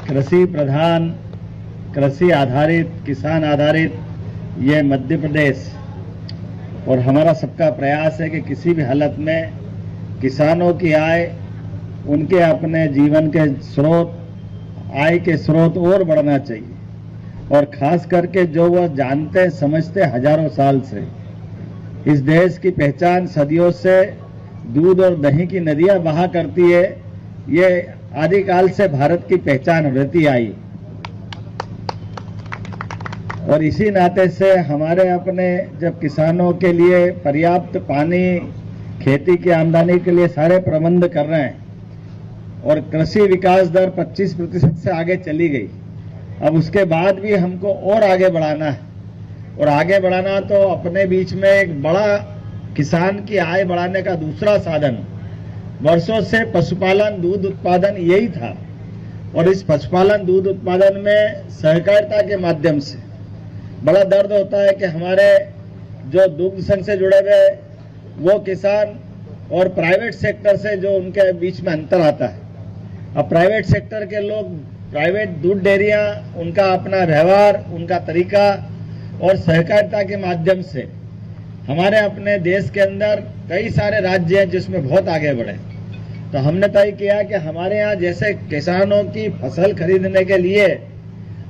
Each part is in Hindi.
कृषि प्रधान, कृषि आधारित, किसान आधारित ये मध्य प्रदेश और हमारा सबका प्रयास है कि किसी भी हालत में किसानों की आय, उनके अपने जीवन के स्रोत, आय के स्रोत और बढ़ना चाहिए। और खास करके जो वह जानते समझते हजारों साल से, इस देश की पहचान सदियों से दूध और दही की नदियां बहा करती है, ये आदिकाल से भारत की पहचान रहती आई। और इसी नाते से हमारे अपने जब किसानों के लिए पर्याप्त पानी, खेती की आमदनी के लिए सारे प्रबंध कर रहे हैं और कृषि विकास दर 25% से आगे चली गई, अब उसके बाद भी हमको और आगे बढ़ाना है। और आगे बढ़ाना तो अपने बीच में एक बड़ा किसान की आय बढ़ाने का दूसरा साधन वर्षों से पशुपालन, दूध उत्पादन यही था। और इस पशुपालन, दूध उत्पादन में सहकारिता के माध्यम से बड़ा दर्द होता है कि हमारे जो दुग्ध संघ से जुड़े हुए वो किसान और प्राइवेट सेक्टर से जो उनके बीच में अंतर आता है। अब प्राइवेट सेक्टर के लोग, प्राइवेट दूध डेयरियां, उनका अपना व्यवहार, उनका तरीका और सहकारिता के माध्यम से हमारे अपने देश के अंदर कई सारे राज्य हैं जिसमें बहुत आगे बढ़े। तो हमने तय किया कि हमारे यहाँ जैसे किसानों की फसल खरीदने के लिए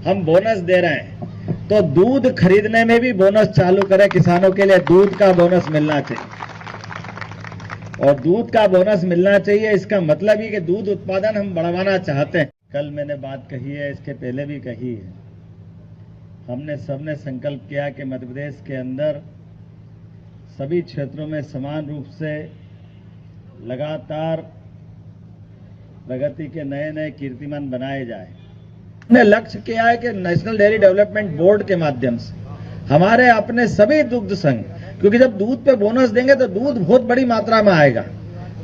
हम बोनस दे रहे हैं, तो दूध खरीदने में भी बोनस चालू करें। किसानों के लिए दूध का बोनस मिलना चाहिए और दूध का बोनस मिलना चाहिए। इसका मतलब ही कि दूध उत्पादन हम बढ़ाना चाहते हैं। कल मैंने बात कही है, इसके पहले भी कही है, हमने सबने संकल्प किया कि मध्य प्रदेश के अंदर सभी क्षेत्रों में समान रूप से लगातार प्रगति के नए नए कीर्तिमान बनाए जाए। हमने लक्ष्य किया है कि नेशनल डेयरी डेवलपमेंट बोर्ड के माध्यम से हमारे अपने सभी दुग्ध संघ, क्योंकि जब दूध पे बोनस देंगे तो दूध बहुत बड़ी मात्रा में आएगा,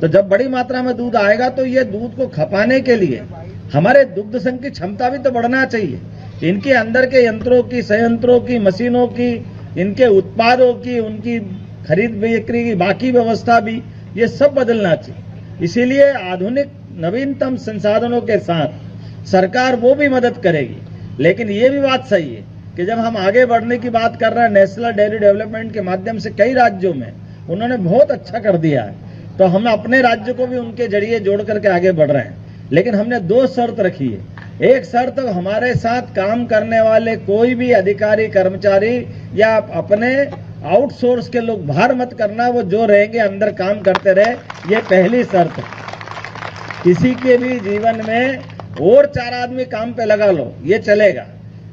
तो जब बड़ी मात्रा में दूध आएगा तो ये दूध को खपाने के लिए हमारे दुग्ध संघ की क्षमता भी तो बढ़ना चाहिए। इनके अंदर के यंत्रों की, संयंत्रों की, मशीनों की, इनके उत्पादों की, उनकी खरीद बिक्री की बाकी व्यवस्था भी, ये सब बदलना चाहिए। इसीलिए आधुनिक नवीनतम संसाधनों के साथ सरकार वो भी मदद करेगी। लेकिन ये भी बात सही है कि जब हम आगे बढ़ने की बात कर रहे हैं नेशनल डेयरी डेवलपमेंट के माध्यम से, कई राज्यों में उन्होंने बहुत अच्छा कर दिया है, तो हम अपने राज्य को भी उनके जरिए जोड़ करके आगे बढ़ रहे हैं। लेकिन हमने दो शर्त रखी है। एक शर्त, हमारे साथ काम करने वाले कोई भी अधिकारी, कर्मचारी या अपने आउटसोर्स के लोग बाहर मत करना, वो जो रहेंगे अंदर काम करते रहे, ये पहली शर्त है। किसी के भी जीवन में और 4 आदमी काम पे लगा लो, ये चलेगा,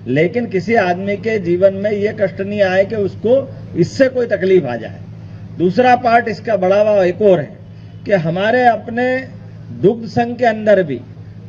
लेकिन किसी आदमी के जीवन में ये कष्ट नहीं आए कि उसको इससे कोई तकलीफ आ जाए। दूसरा पार्ट इसका बढ़ावा एक और है कि हमारे अपने दुग्ध संघ के अंदर भी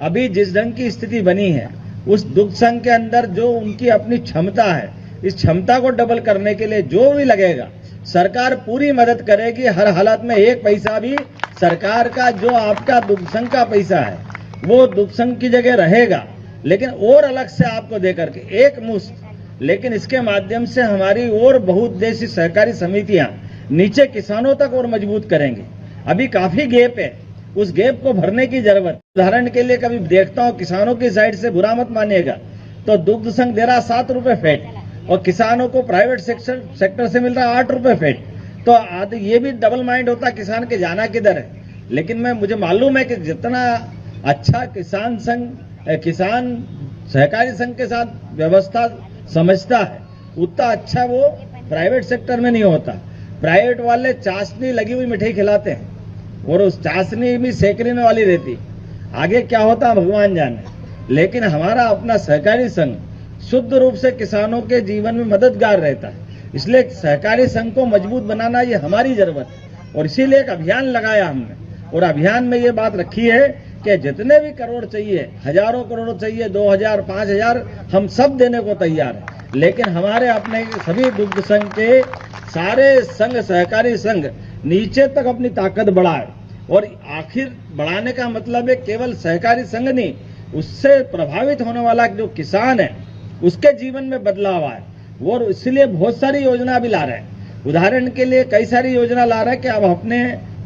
अभी जिस ढंग की स्थिति बनी है, उस दुग्ध संघ के अंदर जो उनकी अपनी क्षमता है, इस क्षमता को डबल करने के लिए जो भी लगेगा सरकार पूरी मदद करेगी। हर हालत में एक पैसा भी सरकार का, जो आपका दुग्ध संघ का पैसा है वो दुग्ध संघ की जगह रहेगा, लेकिन और अलग से आपको देकर के एक मुश्त। लेकिन इसके माध्यम से हमारी और बहुउद्देशीय सहकारी समितियां नीचे किसानों तक और मजबूत करेंगे। अभी काफी गैप है, उस गैप को भरने की जरूरत। उदाहरण के लिए कभी देखता हूं, किसानों की साइड से बुरा मत मानिएगा, तो दुग्ध संघ दे रहा 7 रुपए फैट और किसानों को प्राइवेट सेक्टर से मिल रहा 8 रुपए फैट। तो ये भी डबल माइंड होता किसान के जाना किधर है। लेकिन मुझे मालूम है कि जितना अच्छा किसान सहकारी संघ के साथ व्यवस्था समझता है, उतना अच्छा वो प्राइवेट सेक्टर में नहीं होता। प्राइवेट वाले चाशनी लगी हुई मिठाई खिलाते हैं और उस चाशनी भी सेकने वाली रहती, आगे क्या होता है भगवान जाने। लेकिन हमारा अपना सहकारी संघ शुद्ध रूप से किसानों के जीवन में मददगार रहता है। इसलिए सहकारी संघ को मजबूत बनाना ये हमारी जरूरत है और इसीलिए एक अभियान लगाया हमने। और अभियान में ये बात रखी है कि जितने भी करोड़ चाहिए, हजारों करोड़ चाहिए, 2000, 5000, हम सब देने को तैयार हैं। लेकिन हमारे अपने सभी दुग्ध संघ के सारे संघ, सहकारी संघ नीचे तक अपनी ताकत बढ़ाए। और आखिर बढ़ाने का मतलब है केवल सहकारी संघ नहीं, उससे प्रभावित होने वाला जो किसान है उसके जीवन में बदलाव आए। वो इसलिए बहुत सारी योजना भी ला रहे हैं। उदाहरण के लिए कई सारी योजना ला रहे हैं कि अब अपने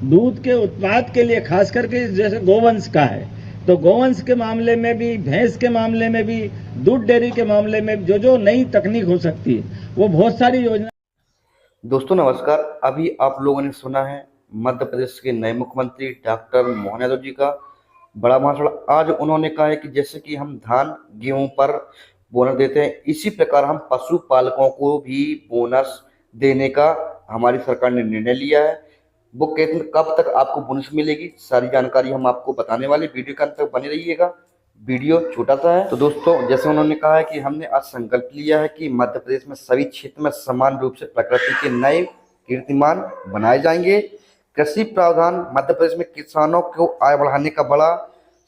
दूध के उत्पाद के लिए, खास करके जैसे गोवंश का है, तो गोवंश के मामले में भी, भैंस के मामले में भी, दूध डेयरी के मामले में जो नई तकनीक हो सकती है वो बहुत सारी योजना। दोस्तों नमस्कार। अभी आप लोगों ने सुना है मध्य प्रदेश के नए मुख्यमंत्री डॉक्टर मोहन यादव जी का बड़ा भाषण। आज उन्होंने कहा है कि जैसे कि हम धान गेहूं पर बोनस देते हैं, इसी प्रकार हम पशुपालकों को भी बोनस देने का हमारी सरकार ने निर्णय लिया है। वो कहते हैं कब तक आपको बोनस मिलेगी, सारी जानकारी हम आपको बताने वाले, वीडियो के अंत तक बने रहिएगा। वीडियो छोटा सा है। तो दोस्तों जैसे उन्होंने कहा है कि हमने आज संकल्प लिया है कि मध्य प्रदेश में सभी क्षेत्र में समान रूप से प्रकृति के नए कीर्तिमान बनाए जाएंगे। कृषि प्रावधान मध्य प्रदेश में किसानों को आय बढ़ाने का बड़ा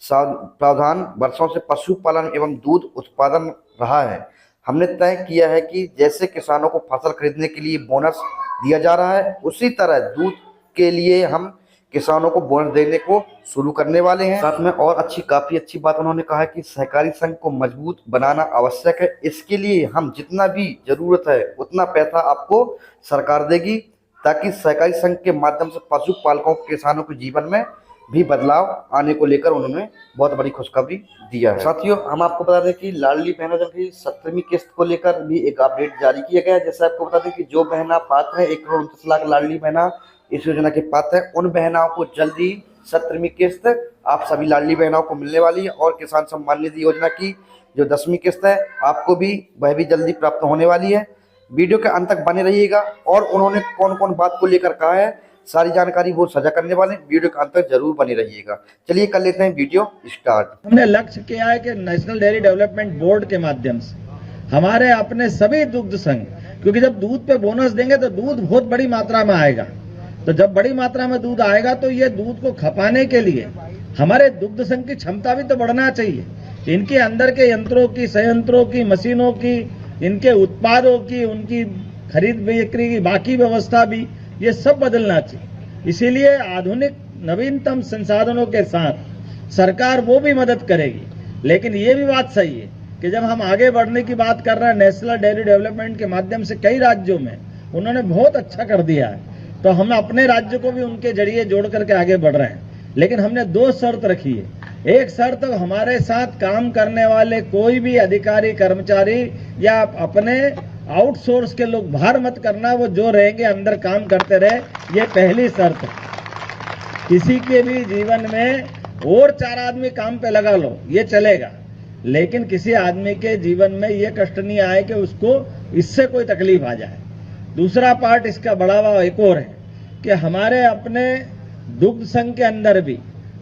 प्रावधान वर्षों से पशुपालन एवं दूध उत्पादन रहा है। हमने तय किया है कि जैसे किसानों को फसल खरीदने के लिए बोनस दिया जा रहा है, उसी तरह दूध के लिए हम किसानों को बोनस देने को शुरू करने वाले हैं। साथ में और काफी अच्छी बात उन्होंने कहा है कि सहकारी संघ को मजबूत बनाना आवश्यक है। इसके लिए हम जितना भी जरूरत है उतना पैसा आपको सरकार देगी, ताकि सहकारी संघ के माध्यम से पशुपालकों किसानों के जीवन में भी बदलाव आने को लेकर उन्होंने बहुत बड़ी खुशखबरी दिया है। साथियों हम आपको बता दें कि लाडली बहनों की 17वीं किस्त को लेकर भी एक अपडेट जारी किया गया है। जैसे आपको बता दें कि जो बहना पात्र है 1,29,00,000 लाडली बहना इस योजना के पात्र है, उन बहनाओं को जल्दी 17वीं किस्त आप सभी लाडली बहनों को मिलने वाली है। और किसान सम्मान निधि योजना की जो 10वीं किस्त है आपको भी वह भी जल्दी प्राप्त होने वाली है। वीडियो के अंत तक बने रहिएगा। और उन्होंने कौन कौन बात को लेकर कहा है सारी जानकारी वो साझा करने वाले, वीडियो के अंत तक जरूर बने रहिएगा। चलिए कर लेते हैं वीडियो स्टार्ट। हमने लक्ष्य किया है कि नेशनल डेयरी डेवलपमेंट बोर्ड के माध्यम से हमारे अपने सभी दुग्ध संघ, क्योंकि जब दूध पे बोनस देंगे तो दूध बहुत बड़ी मात्रा में आएगा, तो जब बड़ी मात्रा में दूध आएगा तो ये दूध को खपाने के लिए हमारे दुग्ध संघ की क्षमता भी तो बढ़ना चाहिए। इनके अंदर के यंत्रों की, संयंत्रों की, मशीनों की, इनके उत्पादों की, उनकी खरीद बिक्री की बाकी व्यवस्था भी, ये सब बदलना चाहिए। इसीलिए आधुनिक नवीनतम संसाधनों के साथ सरकार वो भी मदद करेगी। लेकिन ये भी बात सही है कि जब हम आगे बढ़ने की बात कर रहे हैं नेशनल डेयरी डेवलपमेंट के माध्यम से, कई राज्यों में उन्होंने बहुत अच्छा कर दिया है, तो हम अपने राज्य को भी उनके जरिए जोड़ करके आगे बढ़ रहे हैं। लेकिन हमने 2 शर्त रखी है। एक शर्त, हमारे साथ काम करने वाले कोई भी अधिकारी, कर्मचारी या अपने आउटसोर्स के लोग बाहर मत करना, वो जो रहेंगे अंदर काम करते रहे, ये पहली शर्त है। किसी के भी जीवन में और 4 आदमी काम पे लगा लो, ये चलेगा, लेकिन किसी आदमी के जीवन में ये कष्ट नहीं आए कि उसको इससे कोई तकलीफ आ जाए। दूसरा पार्ट इसका बढ़ावा एक और है कि हमारे अपने दुग्ध संघ के अंदर भी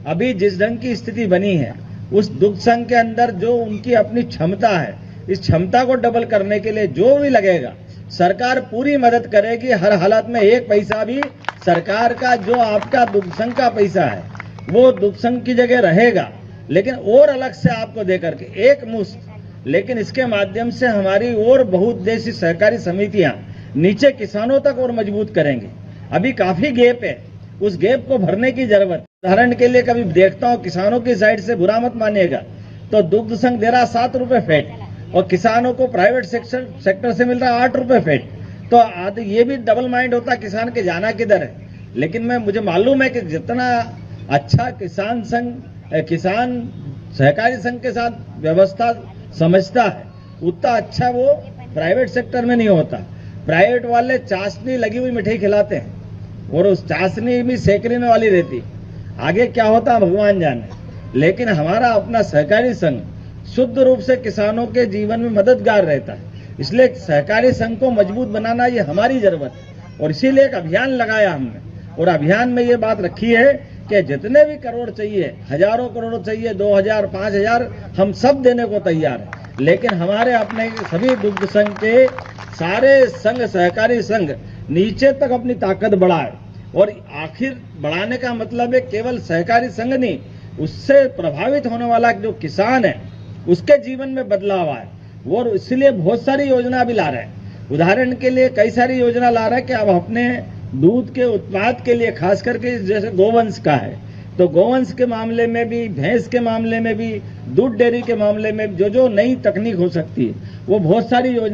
अभी जिस ढंग की स्थिति बनी है, उस दुग्ध संघ के अंदर जो उनकी अपनी क्षमता है, इस क्षमता को डबल करने के लिए जो भी लगेगा सरकार पूरी मदद करेगी। हर हालत में 1 पैसा भी सरकार का, जो आपका दुग्ध संघ का पैसा है वो दुग्ध संघ की जगह रहेगा, लेकिन और अलग से आपको दे करके एक मुश्त। लेकिन इसके माध्यम से हमारी और बहुउद्देशीय सहकारी समितियां नीचे किसानों तक और मजबूत करेंगे। अभी काफी गैप है, उस गैप को भरने की जरूरत। उदाहरण के लिए कभी देखता हूं, किसानों की साइड से बुरा मत मानिएगा, तो दुग्ध संघ दे रहा 7 रुपए फैट और किसानों को प्राइवेट सेक्टर से मिल रहा 8 रुपए फैट, तो ये भी डबल माइंड होता किसान के जाना किधर है। लेकिन मुझे मालूम है कि जितना अच्छा किसान सहकारी संघ के साथ व्यवस्था समझता है, उतना अच्छा वो प्राइवेट सेक्टर में नहीं होता। प्राइवेट वाले चाशनी लगी हुई मिठाई खिलाते हैं और उस चाशनी भी सेकने में वाली रहती, आगे क्या होता भगवान जाने। लेकिन हमारा अपना सहकारी संघ शुद्ध रूप से किसानों के जीवन में मददगार रहता है, इसलिए सहकारी संघ को मजबूत बनाना ये हमारी जरूरत है। और इसीलिए एक अभियान लगाया हमने, और अभियान में ये बात रखी है कि जितने भी करोड़ चाहिए, हजारों करोड़ चाहिए, 2,000, 5,000, हम सब देने को तैयार है। लेकिन हमारे अपने सभी दुग्ध संघ के सारे संघ, सहकारी संघ नीचे तक अपनी ताकत बढ़ाए। और आखिर बढ़ाने का मतलब है केवल सहकारी संघ नहीं, उससे प्रभावित होने वाला जो किसान है उसके जीवन में बदलाव आए। वो इसलिए बहुत सारी योजना भी ला रहे हैं। उदाहरण के लिए कई सारी योजना ला रहे हैं कि अब अपने दूध के उत्पाद के लिए, खास करके जैसे गोवंश का है, तो गोवंश के मामले में भी, भैंस के मामले में भी, दूध डेयरी के मामले में जो नई तकनीक हो सकती है वो बहुत सारी योजना